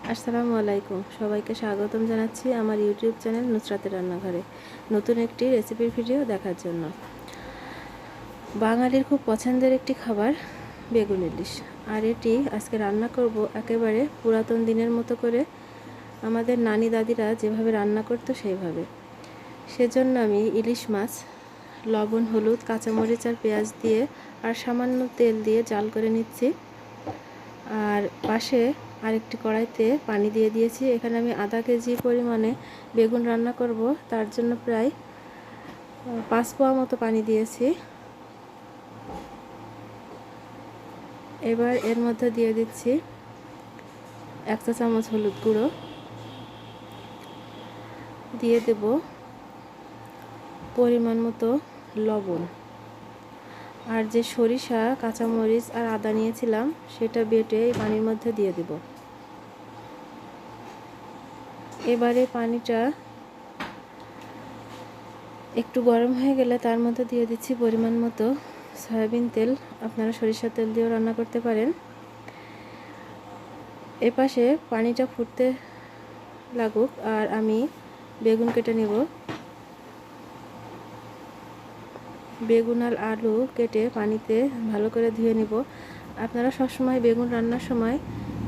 আসসালামু আলাইকুম, সবাইকে স্বাগতম জানাচ্ছি আমার ইউটিউব চ্যানেল নুসরাতের রান্নাঘরে নতুন একটি রেসিপির ভিডিও দেখার জন্য। বাঙালির খুব পছন্দের একটি খাবার বেগুন ইলিশ, আর এটি আজকে রান্না করব একেবারে পুরাতন দিনের মতো করে, আমাদের নানি দাদিরা যেভাবে রান্না করতো সেইভাবে। সেজন্য আমি ইলিশ মাছ লবণ, হলুদ, কাঁচামরিচ আর পেঁয়াজ দিয়ে আর সামান্য তেল দিয়ে জাল করে নিচ্ছি। আর পাশে আরেকটি কড়াইতে পানি দিয়ে দিয়েছি। এখানে আমি আধা কেজি পরিমাণে বেগুন রান্না করব, তার জন্য প্রায় 5 পোয়া মতো পানি দিয়েছি। এবার এর মধ্যে দিয়ে দিচ্ছি 1 চা চামচ হলুদ গুঁড়ো, দিয়ে দেব পরিমাণ মতো লবণ, আর যে সরিষা, কাঁচামরিচ আর আদা নিয়েছিলাম সেটা বেটে এই পানির মধ্যে দিয়ে দেব। এবারে পানিটা একটু গরম হয়ে গেলে তার মধ্যে দিয়ে দিচ্ছি পরিমাণ মতো সয়াবিন তেল। আপনারা সরিষার তেল দিয়েও রান্না করতে পারেন। এপাশে পানিটা ফুটতে লাগুক আর আমি বেগুন কেটে নেব। বেগুন আর আলু কেটে পানিতে ভালো করে ধুয়ে নেব। আপনারা সবসময় বেগুন রান্নার সময়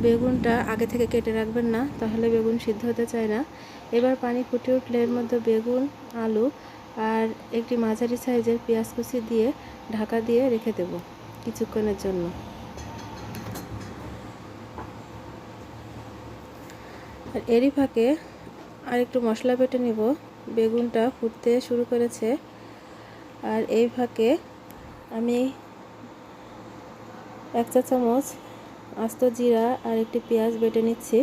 বেগুনটা আগে থেকে কেটে রাখবেন না, তাহলে বেগুন সিদ্ধ হতে চায় না। এবার পানি ফুটে উঠলে এর মধ্যে বেগুন, আলু আর একটি মাঝারি সাইজের পেঁয়াজ কুচি দিয়ে ঢাকা দিয়ে রেখে দেব কিছুক্ষণের জন্য। আর এরই ফাঁকে আর একটু মশলা বেটে নেব। বেগুনটা ফুটতে শুরু করেছে, আর এই ফাঁকে আমি 1 চা চামচ আস্ত জিরা আর একটি পেঁয়াজ বেটে নিচ্ছি।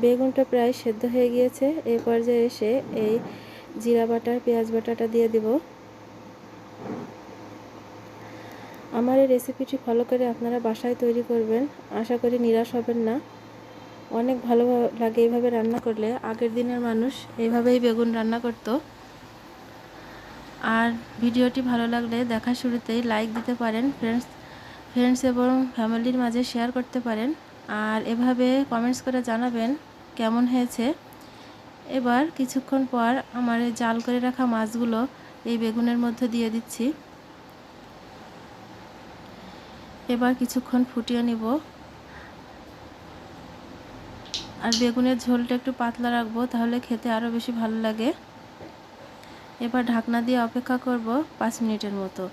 বেগুনটা প্রায় সেদ্ধ হয়ে গিয়েছে। এই পর্যায়ে এসে এই জিরা বাটা, পেঁয়াজ বাটাটা দিয়ে দেব। আমার এই রেসিপিটি ফলো করে আপনারা বাসায় তৈরি করবেন, আশা করি নিরাশ হবেন না। অনেক ভালো লাগে এইভাবে রান্না করলে। আগের দিনের মানুষ এইভাবেই বেগুন রান্না করত। আর ভিডিওটি ভালো লাগলে দেখার শুরুতেই লাইক দিতে পারেন, ফ্রেন্ডস এবং ফ্যামিলির মাঝে শেয়ার করতে পারেন, আর এভাবে কমেন্টস করে জানাবেন কেমন হয়েছে। এবার কিছুক্ষণ পর আমার এই জাল করে রাখা মাছগুলো এই বেগুনের মধ্যে দিয়ে দিচ্ছি। এবার কিছুক্ষণ ফুটিয়ে নিব, আর বেগুনের ঝোলটা একটু পাতলা রাখবো, তাহলে খেতে আরও বেশি ভালো লাগে। এবার ঢাকনা দিয়ে অপেক্ষা করব 5 মিনিটের মতো।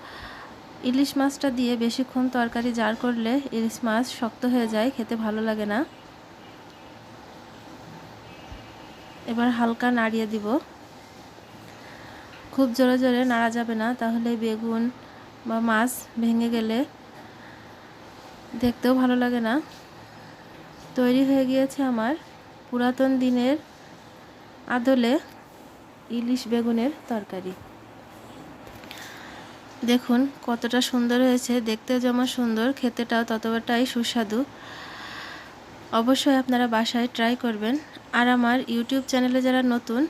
ইলিশ মাছটা দিয়ে বেশিক্ষণ তরকারি জাল করলে ইলিশ মাছ শক্ত হয়ে যায়, খেতে ভালো লাগে না। এবার হালকা নাড়িয়ে দিব। খুব জোরে জোরে নাড়া যাবে না, তাহলে বেগুন বা মাছ ভেঙে গেলে দেখতেও ভালো লাগে না। তৈরি হয়ে গিয়েছে আমার পুরাতন দিনের আদলে ইলিশ বেগুনের তরকারি। দেখুন কতটা সুন্দর হয়েছে, দেখতেও যেমন সুন্দর, খেতেটাও ততটাই সুস্বাদু। অবশ্যই আপনারা বাসায় ট্রাই করবেন। আর আমার ইউটিউব চ্যানেলে যারা নতুন,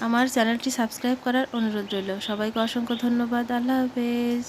আমার চ্যানেলটি সাবস্ক্রাইব করার অনুরোধ রইল। সবাইকে অসংখ্য ধন্যবাদ। আল্লাহ হাফেজ।